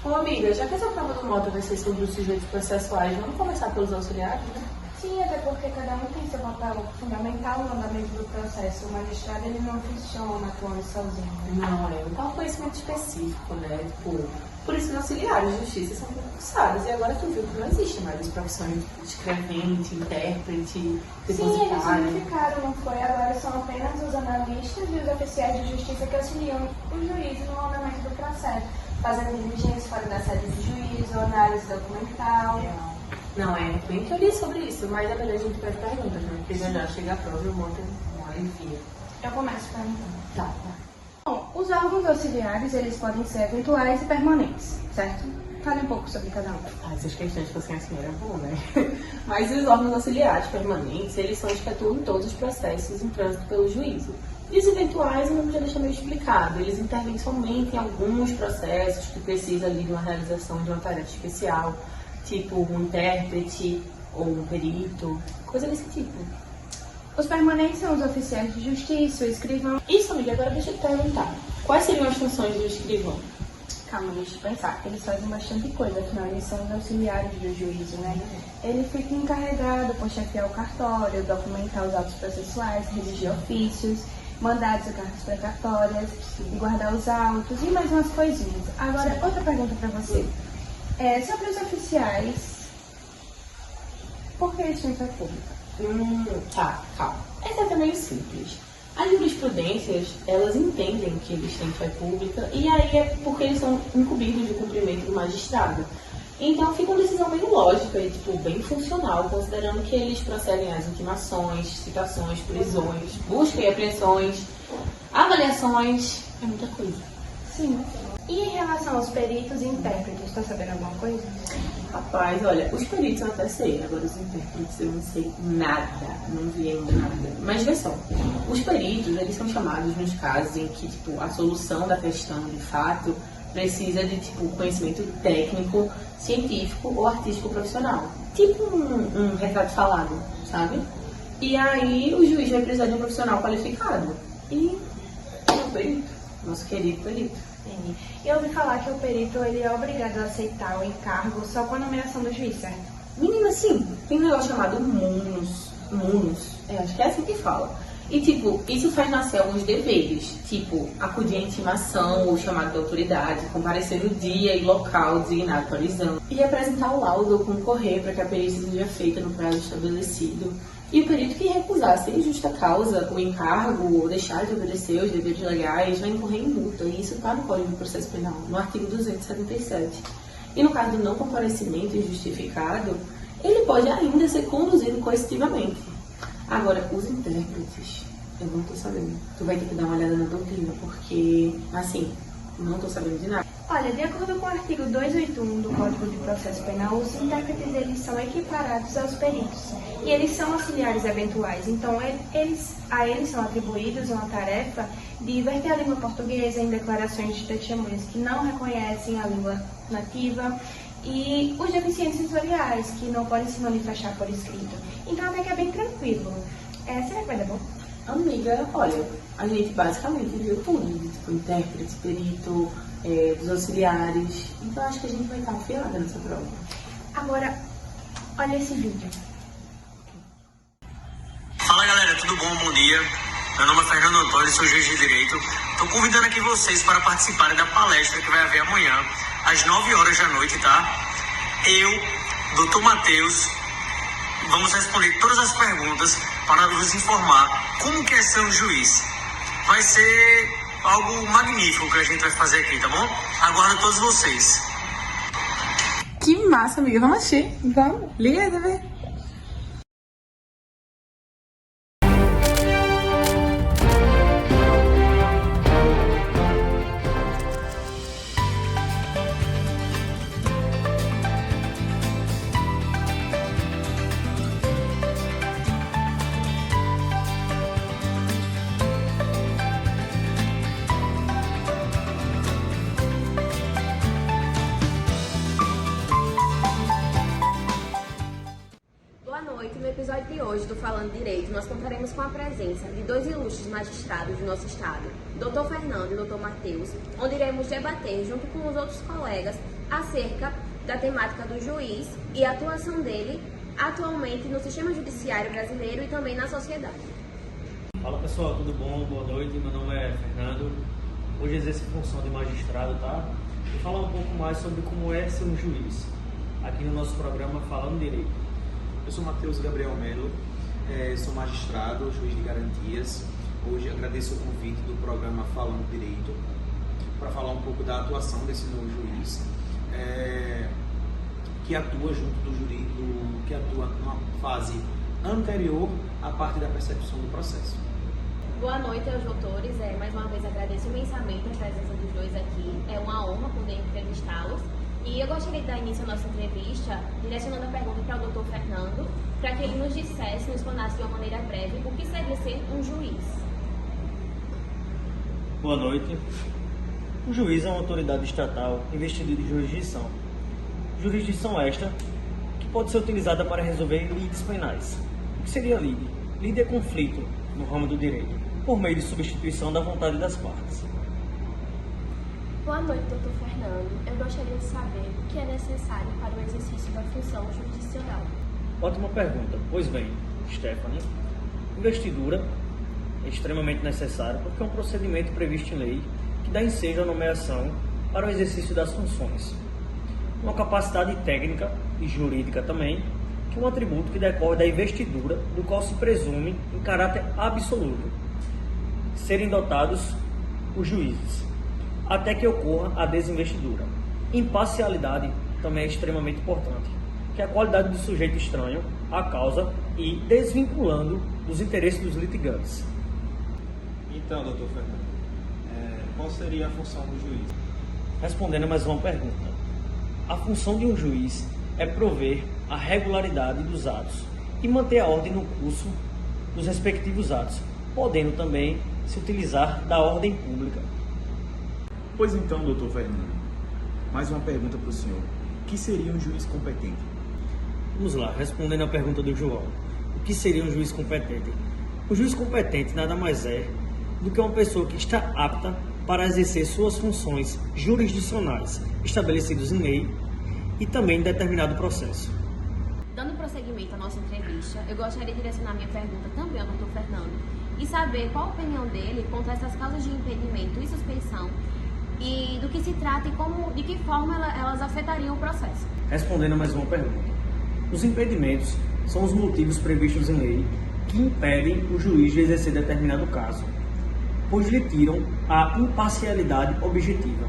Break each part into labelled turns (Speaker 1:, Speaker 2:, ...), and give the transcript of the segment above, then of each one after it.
Speaker 1: Ô amiga, já que essa prova do moto vai ser sobre os sujeitos processuais, vamos começar pelos auxiliares, né?
Speaker 2: Sim, até porque cada um tem seu papel fundamental no andamento do processo. O magistrado ele não funciona atuando sozinho.
Speaker 1: Não, então conhecimento específico, né? Tipo, por isso os auxiliares de justiça são concursados. E agora tu viu que não existe mais as profissões de escrevente, intérprete,
Speaker 2: Sim, eles
Speaker 1: depositário.
Speaker 2: unificaram, não foi? Agora são apenas os analistas e os oficiais de justiça que auxiliam o juiz no andamento do processo, fazendo diligências fora da sede do juiz, ou análise documental.
Speaker 1: Não, bem que eu li sobre isso, mas é melhor a gente fazer perguntas, né? Porque já chega a prova e eu monto uma enfia.
Speaker 2: Eu começo perguntando.
Speaker 1: Tá.
Speaker 2: Bom, os órgãos auxiliares, eles podem ser eventuais e permanentes, certo? Fale um pouco sobre cada um.
Speaker 1: Essas questões fossem assim era bom, né? Mas os órgãos auxiliares permanentes, eles são efetuam todos os processos em trânsito pelo juízo. E os eventuais, eu já deixei meio explicado, eles intervêm somente em alguns processos que precisam ali de uma realização de uma tarefa especial, tipo um intérprete ou um perito, coisa desse tipo.
Speaker 2: Os permanentes são os oficiais de justiça, o escrivão.
Speaker 1: Isso, amiga, agora deixa eu te perguntar. Quais seriam as funções do escrivão?
Speaker 2: Calma, deixa eu pensar. Eles fazem bastante coisa, afinal eles são os auxiliares do juízo, né? Ele fica encarregado por chefiar o cartório, documentar os autos processuais, redigir ofícios, mandados e cartas precatórias, e guardar os autos e mais umas coisinhas. Agora, outra pergunta pra você. Sobre os oficiais, por que eles têm fé pública?
Speaker 1: Tá, calma. Essa é meio simples. As jurisprudências, elas entendem que eles têm fé pública e aí é porque eles são incumbidos de cumprimento do magistrado. Então fica uma decisão meio lógica e tipo, bem funcional, considerando que eles procedem às intimações, citações, prisões, busca e apreensões, avaliações, é muita coisa.
Speaker 2: Sim. E em relação aos peritos e intérpretes, está sabendo alguma coisa?
Speaker 1: Rapaz, olha, os peritos eu até sei, agora os intérpretes eu não sei nada, não vi ainda nada. Mas vê só, os peritos, eles são chamados nos casos em que, tipo, a solução da questão, de fato, precisa de, tipo, conhecimento técnico, científico ou artístico profissional. Tipo um retrato falado, sabe? E aí o juiz vai precisar de um profissional qualificado. E o perito, nosso querido perito.
Speaker 2: Sim. Eu ouvi falar que o perito ele é obrigado a aceitar o encargo só com a nomeação do juiz, certo?
Speaker 1: Menina, sim, tem um negócio chamado munus, acho que é assim que fala. E, tipo, isso faz nascer alguns deveres, tipo, acudir à intimação ou chamado da autoridade, comparecer no dia e local designado para o exame, e apresentar o laudo ou concorrer para que a perícia seja feita no prazo estabelecido. E o perito que recusar sem justa causa o encargo ou deixar de obedecer os deveres legais vai incorrer em multa, e isso está no Código de Processo Penal, no artigo 277. E no caso do não comparecimento injustificado, ele pode ainda ser conduzido coercitivamente. Agora, os intérpretes, eu não tô sabendo. Tu vai ter que dar uma olhada na doutrina, porque, assim, não tô sabendo de nada.
Speaker 2: Olha, de acordo com o artigo 281 do Código de Processo Penal, os intérpretes eles são equiparados aos peritos e eles são auxiliares eventuais. Então, a eles são atribuídos uma tarefa de verter a língua portuguesa em declarações de testemunhas que não reconhecem a língua nativa e os deficientes sensoriais, que não podem se manifestar por escrito. Então, até que é bem tranquilo. Será que vai dar bom?
Speaker 1: Amiga, olha, a gente basicamente viu tudo, tipo, intérprete, perito, dos auxiliares. Então, acho que a gente vai estar afiada nessa prova.
Speaker 2: Agora, olha esse vídeo.
Speaker 3: Fala galera, tudo bom? Bom dia. Meu nome é Fernando Antônio, sou juiz de direito. Estou convidando aqui vocês para participarem da palestra que vai haver amanhã, às 9 horas da noite, tá? Eu, Dr. Matheus, vamos responder todas as perguntas para vos informar como que é ser um juiz. Vai ser algo magnífico que a gente vai fazer aqui, tá bom? Aguardo todos vocês.
Speaker 1: Que massa, amiga. Vamos assistir. Vamos. Liga aí, TV.
Speaker 4: episódio de hoje do Falando Direito, nós contaremos com a presença de dois ilustres magistrados do nosso estado, Dr. Fernando e Dr. Matheus, onde iremos debater, junto com os outros colegas, acerca da temática do juiz e a atuação dele atualmente no sistema judiciário brasileiro e também na sociedade.
Speaker 5: Fala pessoal, tudo bom? Boa noite, meu nome é Fernando. Hoje exerço a função de magistrado, tá? Vou falar um pouco mais sobre como é ser um juiz, aqui no nosso programa Falando Direito.
Speaker 6: Eu sou Matheus Gabriel Melo, sou magistrado, juiz de garantias. Hoje agradeço o convite do programa Falando Direito para falar um pouco da atuação desse novo juiz, que atua junto do jurídico, que atua numa fase anterior à parte da percepção do processo.
Speaker 4: Boa noite aos doutores, mais uma vez agradeço imensamente a presença dos dois aqui, é uma honra poder entrevistá-los. E eu gostaria de dar início à nossa entrevista direcionando a pergunta para o doutor Fernando, para que ele nos dissesse, nos explanasse de uma maneira breve o que seria ser um juiz.
Speaker 5: Boa noite. O juiz é uma autoridade estatal investida de jurisdição. Jurisdição esta que pode ser utilizada para resolver lides penais. O que seria lide? Lide é conflito no ramo do direito, por meio de substituição da vontade das partes.
Speaker 7: Boa noite, doutor Fernando. Eu gostaria de saber o que é necessário para o exercício da função jurisdicional.
Speaker 5: Ótima pergunta. Pois bem, Stephanie, investidura é extremamente necessária porque é um procedimento previsto em lei que dá ensejo à nomeação para o exercício das funções. Uma capacidade técnica e jurídica também, que é um atributo que decorre da investidura, do qual se presume, em caráter absoluto, serem dotados os juízes, até que ocorra a desinvestidura. Imparcialidade também é extremamente importante, que é a qualidade do sujeito estranho à causa e desvinculando dos interesses dos litigantes.
Speaker 6: Então, doutor Fernando, qual seria a função do juiz?
Speaker 5: Respondendo a mais uma pergunta, a função de um juiz é prover a regularidade dos atos e manter a ordem no curso dos respectivos atos, podendo também se utilizar da ordem pública.
Speaker 6: Pois então, doutor Fernando, mais uma pergunta para o senhor. O que seria um juiz competente?
Speaker 5: Vamos lá, respondendo à pergunta do João. O que seria um juiz competente? O juiz competente nada mais é do que uma pessoa que está apta para exercer suas funções jurisdicionais estabelecidas em lei e também em determinado processo.
Speaker 4: Dando prosseguimento à nossa entrevista, eu gostaria de direcionar minha pergunta também ao doutor Fernando e saber qual a opinião dele quanto a essas causas de impedimento e suspeição e do que se trata e de que forma elas afetariam o processo.
Speaker 5: Respondendo a mais uma pergunta. Os impedimentos são os motivos previstos em lei que impedem o juiz de exercer determinado caso, pois lhe tiram a imparcialidade objetiva.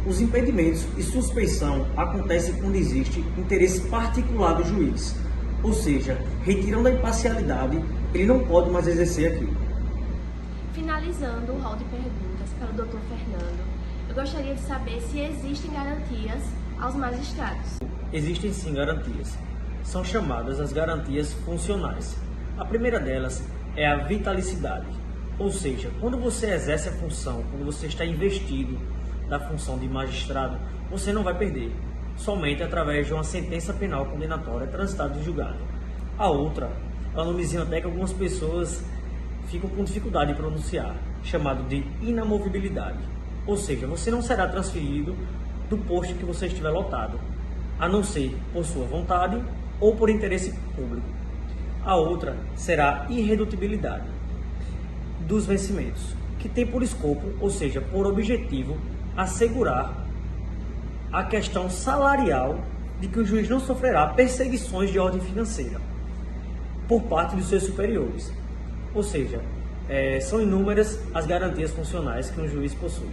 Speaker 5: Os impedimentos e suspeição acontecem quando existe interesse particular do juiz, ou seja, retirando a imparcialidade, ele não pode mais exercer aquilo.
Speaker 7: Finalizando o rol de perguntas para o doutor Fernando, eu gostaria de saber se existem garantias aos magistrados.
Speaker 5: Existem sim garantias. São chamadas as garantias funcionais. A primeira delas é a vitalicidade, ou seja, quando você exerce a função, quando você está investido da função de magistrado, você não vai perder, somente através de uma sentença penal condenatória transitada em julgado. A outra é um nomezinho até que algumas pessoas ficam com dificuldade de pronunciar, chamado de inamovibilidade. Ou seja, você não será transferido do posto que você estiver lotado, a não ser por sua vontade ou por interesse público. A outra será a irredutibilidade dos vencimentos, que tem por escopo, ou seja, por objetivo, assegurar a questão salarial de que o juiz não sofrerá perseguições de ordem financeira por parte dos seus superiores. Ou seja, são inúmeras as garantias funcionais que um juiz possui.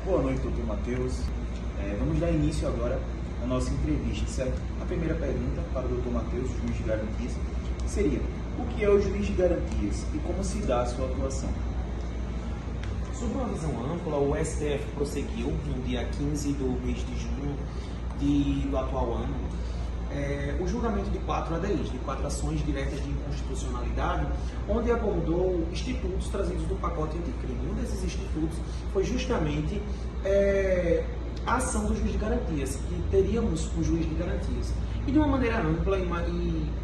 Speaker 6: Boa noite, doutor Matheus. Vamos dar início agora à nossa entrevista, certo? A primeira pergunta para o doutor Matheus, juiz de garantias, seria: o que é o juiz de garantias e como se dá a sua atuação?
Speaker 8: Sob uma visão ampla, o STF prosseguiu no dia 15 do mês de junho do atual ano o julgamento de 4 ADIs, de 4 ações diretas de inconstitucionalidade, onde abordou institutos trazidos do pacote anticrime. Um desses institutos foi justamente a ação do juiz de garantias, que teríamos um juiz de garantias. E de uma maneira ampla e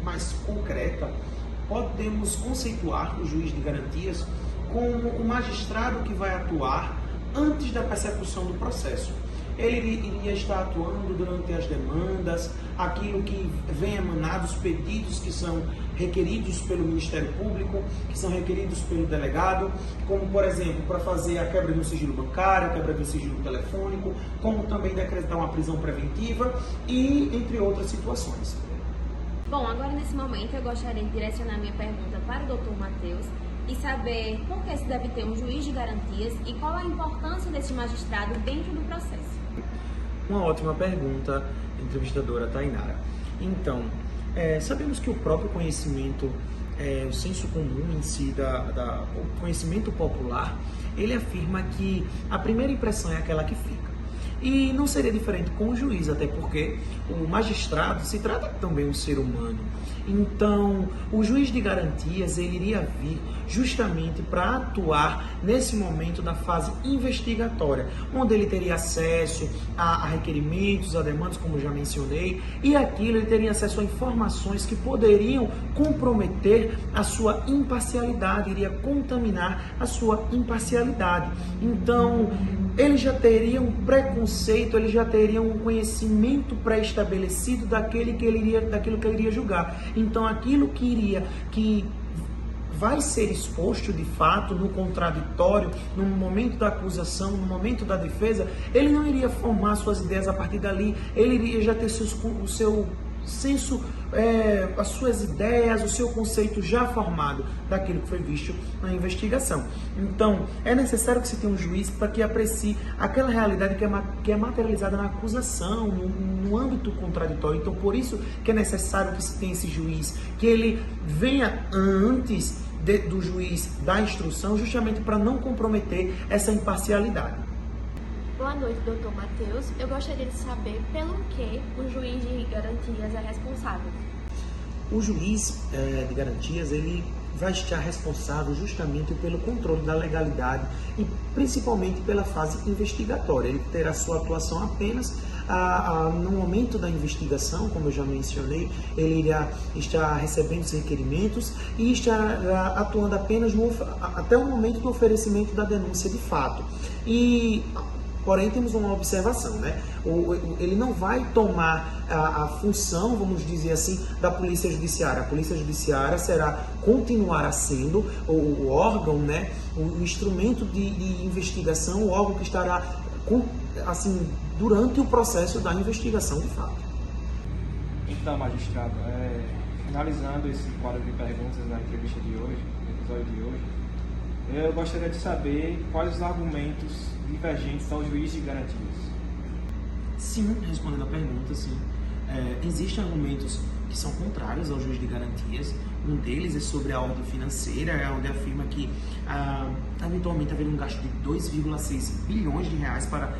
Speaker 8: mais concreta, podemos conceituar o juiz de garantias como o magistrado que vai atuar antes da persecução do processo. Ele iria estar atuando durante as demandas, aquilo que vem emanado, os pedidos que são requeridos pelo Ministério Público, que são requeridos pelo delegado, como, por exemplo, para fazer a quebra do sigilo bancário, a quebra do sigilo telefônico, como também decretar uma prisão preventiva e entre outras situações.
Speaker 4: Bom, agora nesse momento eu gostaria de direcionar minha pergunta para o Dr. Matheus e saber por que se deve ter um juiz de garantias e qual a importância desse magistrado dentro do processo.
Speaker 5: Uma ótima pergunta, entrevistadora Tainara. Então, sabemos que o próprio conhecimento, o senso comum em si, o conhecimento popular, ele afirma que a primeira impressão é aquela que fica. E não seria diferente com o juiz, até porque o magistrado se trata também de um ser humano. Então, o juiz de garantias, ele iria vir justamente para atuar nesse momento da fase investigatória, onde ele teria acesso a requerimentos, a demandas, como já mencionei, e aquilo ele teria acesso a informações que poderiam comprometer a sua imparcialidade, iria contaminar a sua imparcialidade. Então, ele já teria um preconceito, ele já teria um conhecimento pré-estabelecido daquilo que ele iria julgar. Então, aquilo que vai ser exposto de fato no contraditório, no momento da acusação, no momento da defesa, ele não iria formar suas ideias a partir dali, ele iria já ter o seu senso, as suas ideias, o seu conceito já formado daquilo que foi visto na investigação. Então, é necessário que se tenha um juiz para que aprecie aquela realidade que é materializada na acusação, no âmbito contraditório. Então, por isso que é necessário que se tenha esse juiz, que ele venha antes do juiz da instrução, justamente para não comprometer essa imparcialidade.
Speaker 7: Boa noite, Dr. Matheus. Eu gostaria de saber pelo que o juiz de garantias é responsável.
Speaker 5: O juiz de garantias, ele vai estar responsável justamente pelo controle da legalidade e principalmente pela fase investigatória. Ele terá sua atuação apenas no momento da investigação, como eu já mencionei, ele irá estar recebendo os requerimentos e estará atuando apenas até o momento do oferecimento da denúncia de fato. Porém, temos uma observação, né? Ele não vai tomar a função, vamos dizer assim, da Polícia Judiciária. A Polícia Judiciária continuará sendo o órgão, né? O instrumento de investigação, o órgão que estará, assim, durante o processo da investigação de fato.
Speaker 9: Então, magistrado, finalizando esse quadro de perguntas na entrevista de hoje, no episódio de hoje, eu gostaria de saber quais os argumentos divergentes ao juiz de garantias.
Speaker 5: Sim, respondendo a pergunta, sim. Existem argumentos que são contrários ao juiz de garantias. Um deles é sobre a ordem financeira, onde afirma que eventualmente haveria um gasto de 2,6 bilhões de reais para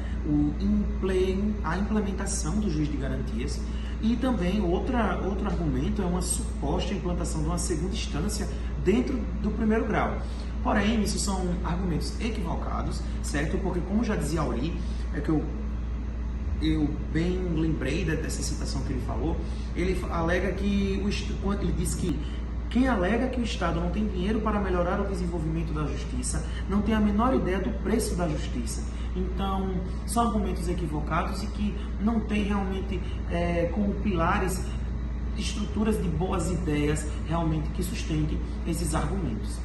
Speaker 5: a implementação do juiz de garantias. E também outro argumento é uma suposta implantação de uma segunda instância dentro do primeiro grau. Porém, isso são argumentos equivocados, certo? Porque, como já dizia Auri, que eu bem lembrei dessa citação que ele falou, ele alega que ele diz que quem alega que o Estado não tem dinheiro para melhorar o desenvolvimento da justiça não tem a menor ideia do preço da justiça. Então, são argumentos equivocados e que não tem realmente como pilares estruturas de boas ideias realmente que sustentem esses argumentos.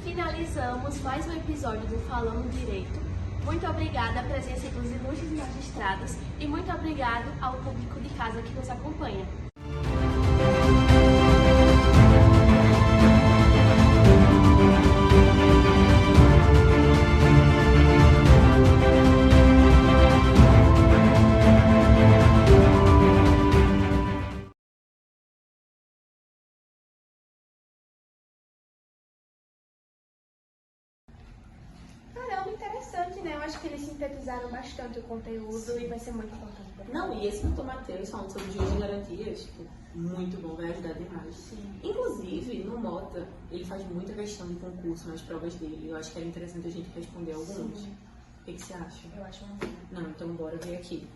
Speaker 7: Finalizamos mais um episódio do Falando Direito. Muito obrigada à presença dos ilustres magistrados e muito obrigado ao público de casa que nos acompanha.
Speaker 2: Interessante, né? Eu acho que eles sintetizaram bastante o conteúdo e vai ser muito importante.
Speaker 1: Não, e esse Dr. Matheus falando sobre juiz de garantias, tipo, muito bom, vai ajudar demais.
Speaker 2: Sim.
Speaker 1: Inclusive, no Mota, ele faz muita questão de concurso nas provas dele. Eu acho que era interessante a gente responder alguns.
Speaker 2: Sim.
Speaker 1: O que você acha?
Speaker 2: Eu acho muito bom.
Speaker 1: Não, então bora ver aqui.